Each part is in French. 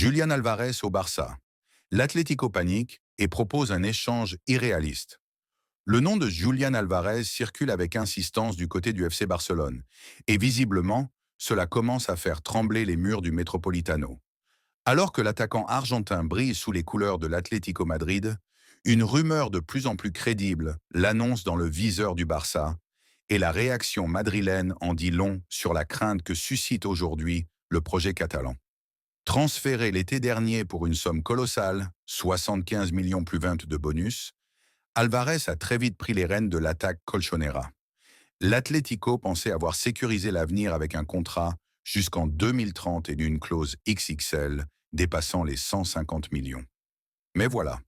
Julián Alvarez au Barça. L'Atlético panique et propose un échange irréaliste. Le nom de Julián Alvarez circule avec insistance du côté du FC Barcelone, et visiblement, cela commence à faire trembler les murs du Metropolitano. Alors que l'attaquant argentin brille sous les couleurs de l'Atlético Madrid, une rumeur de plus en plus crédible l'annonce dans le viseur du Barça, et la réaction madrilène en dit long sur la crainte que suscite aujourd'hui le projet catalan. Transféré l'été dernier pour une somme colossale, 75 millions plus 20 de bonus, Alvarez a très vite pris les rênes de l'attaque colchonera. L'Atlético pensait avoir sécurisé l'avenir avec un contrat jusqu'en 2030 et d'une clause XXL dépassant les 150 millions. Mais voilà,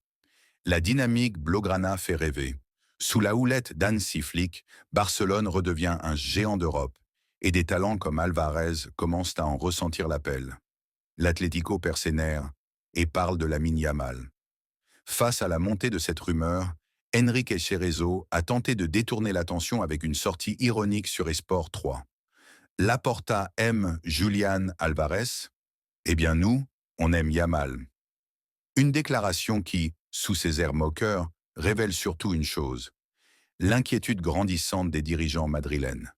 la dynamique Blaugrana fait rêver. Sous la houlette d'Hansi Flick, Barcelone redevient un géant d'Europe et des talents comme Alvarez commencent à en ressentir l'appel. L'Atlético perd ses nerfs et parle de Lamine Yamal. Face à la montée de cette rumeur, Enrique Cerezo a tenté de détourner l'attention avec une sortie ironique sur Esport 3. Laporta aime Julián Alvarez, eh bien nous, on aime Yamal. Une déclaration qui, sous ses airs moqueurs, révèle surtout une chose, l'inquiétude grandissante des dirigeants madrilènes.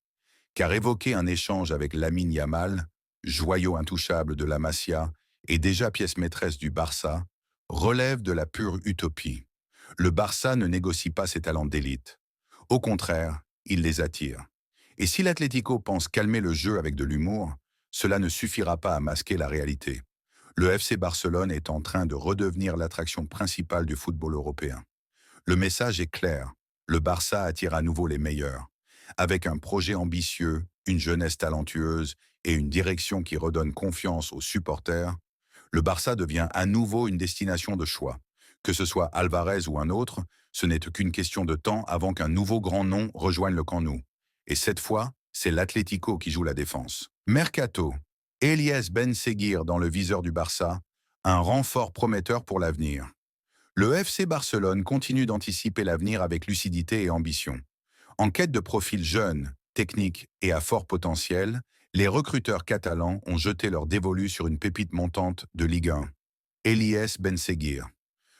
Car évoquer un échange avec Lamine Yamal, joyau intouchable de la Masia et déjà pièce maîtresse du Barça, relève de la pure utopie. Le Barça ne négocie pas ses talents d'élite. Au contraire, il les attire. Et si l'Atlético pense calmer le jeu avec de l'humour, cela ne suffira pas à masquer la réalité. Le FC Barcelone est en train de redevenir l'attraction principale du football européen. Le message est clair, le Barça attire à nouveau les meilleurs. Avec un projet ambitieux, une jeunesse talentueuse et une direction qui redonne confiance aux supporters, le Barça devient à nouveau une destination de choix. Que ce soit Alvarez ou un autre, ce n'est qu'une question de temps avant qu'un nouveau grand nom rejoigne le camp nou. Et cette fois, c'est l'Atlético qui joue la défense. Mercato, Elias Ben Seguir dans le viseur du Barça, un renfort prometteur pour l'avenir. Le FC Barcelone continue d'anticiper l'avenir avec lucidité et ambition. En quête de profils jeunes, techniques et à fort potentiel, les recruteurs catalans ont jeté leur dévolu sur une pépite montante de Ligue 1, Elias Ben Seguir.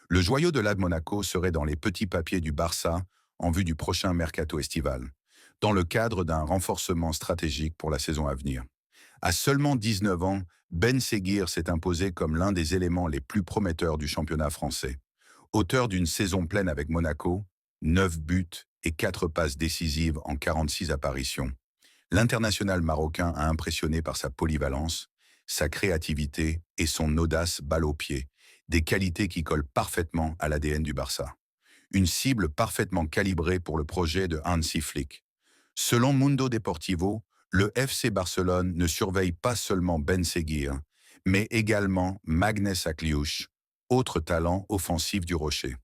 Le joyau de l'AD Monaco serait dans les petits papiers du Barça en vue du prochain mercato estival, dans le cadre d'un renforcement stratégique pour la saison à venir. À seulement 19 ans, Ben Seguir s'est imposé comme l'un des éléments les plus prometteurs du championnat français. Auteur d'une saison pleine avec Monaco, 9 buts et 4 passes décisives en 46 apparitions, l'international marocain a impressionné par sa polyvalence, sa créativité et son audace balle au pied, des qualités qui collent parfaitement à l'ADN du Barça. Une cible parfaitement calibrée pour le projet de Hansi Flick. Selon Mundo Deportivo, le FC Barcelone ne surveille pas seulement Ben Seguir, mais également Magnès Akliouche, autre talent offensif du Rocher.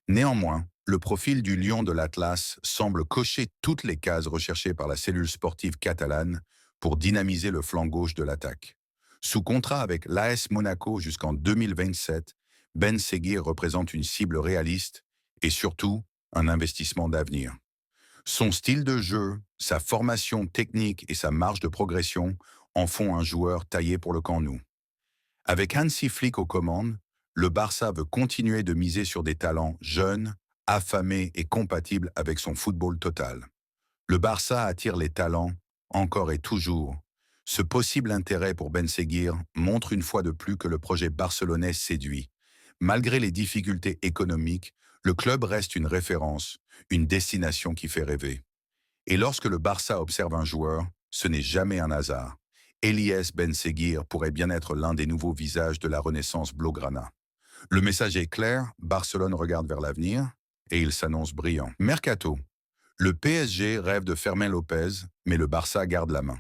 Néanmoins, le profil du lion de l'Atlas semble cocher toutes les cases recherchées par la cellule sportive catalane pour dynamiser le flanc gauche de l'attaque. Sous contrat avec l'AS Monaco jusqu'en 2027, Ben Seguir représente une cible réaliste et surtout un investissement d'avenir. Son style de jeu, sa formation technique et sa marge de progression en font un joueur taillé pour le camp nou. Avec Hansi Flick aux commandes, le Barça veut continuer de miser sur des talents jeunes, affamés et compatibles avec son football total. Le Barça attire les talents, encore et toujours. Ce possible intérêt pour Ben Seguir montre une fois de plus que le projet barcelonais séduit. Malgré les difficultés économiques, le club reste une référence, une destination qui fait rêver. Et lorsque le Barça observe un joueur, ce n'est jamais un hasard. Elias Ben Seguir pourrait bien être l'un des nouveaux visages de la renaissance blaugrana. Le message est clair, Barcelone regarde vers l'avenir et il s'annonce brillant. Mercato. Le PSG rêve de Fermín López, mais le Barça garde la main.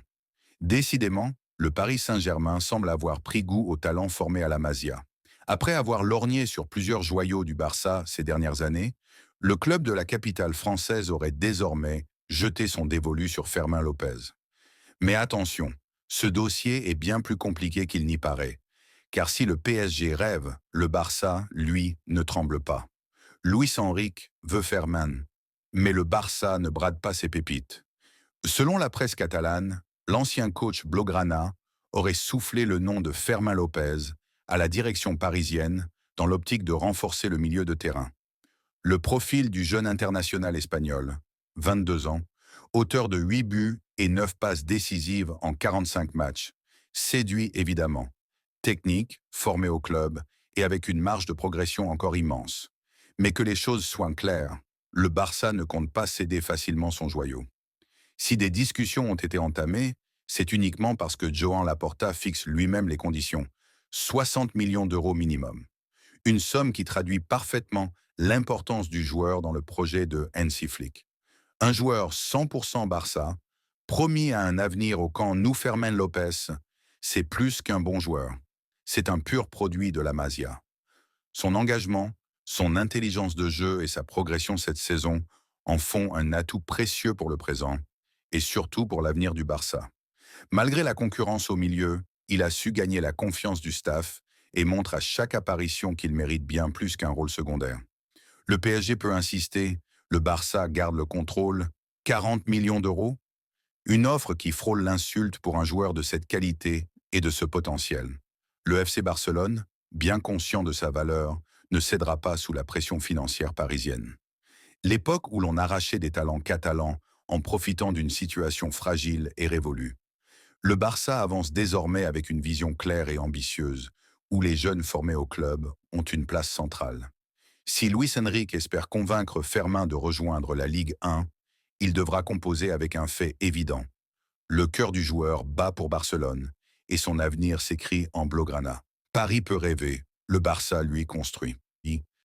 Décidément, le Paris Saint-Germain semble avoir pris goût au talent formé à la Masia. Après avoir lorgné sur plusieurs joyaux du Barça ces dernières années, le club de la capitale française aurait désormais jeté son dévolu sur Fermín López. Mais attention, ce dossier est bien plus compliqué qu'il n'y paraît. Car si le PSG rêve, le Barça, lui, ne tremble pas. Luis Enrique veut Fermín, mais le Barça ne brade pas ses pépites. Selon la presse catalane, l'ancien coach Blaugrana aurait soufflé le nom de Fermín López à la direction parisienne dans l'optique de renforcer le milieu de terrain. Le profil du jeune international espagnol, 22 ans, auteur de 8 buts et 9 passes décisives en 45 matchs, séduit évidemment. Technique, formé au club et avec une marge de progression encore immense. Mais que les choses soient claires, le Barça ne compte pas céder facilement son joyau. Si des discussions ont été entamées, c'est uniquement parce que Joan Laporta fixe lui-même les conditions. 60 millions d'euros minimum. Une somme qui traduit parfaitement l'importance du joueur dans le projet de Hansi Flick. Un joueur 100% Barça, promis à un avenir au camp Nou Fermin Lopez, c'est plus qu'un bon joueur. C'est un pur produit de la Masia. Son engagement, son intelligence de jeu et sa progression cette saison en font un atout précieux pour le présent et surtout pour l'avenir du Barça. Malgré la concurrence au milieu, il a su gagner la confiance du staff et montre à chaque apparition qu'il mérite bien plus qu'un rôle secondaire. Le PSG peut insister, le Barça garde le contrôle, 40 millions d'euros, une offre qui frôle l'insulte pour un joueur de cette qualité et de ce potentiel. Le FC Barcelone, bien conscient de sa valeur, ne cédera pas sous la pression financière parisienne. L'époque où l'on arrachait des talents catalans en profitant d'une situation fragile est révolue. Le Barça avance désormais avec une vision claire et ambitieuse, où les jeunes formés au club ont une place centrale. Si Luis Enrique espère convaincre Fermin de rejoindre la Ligue 1, il devra composer avec un fait évident. Le cœur du joueur bat pour Barcelone, et son avenir s'écrit en blaugrana. Paris peut rêver, le Barça lui construit.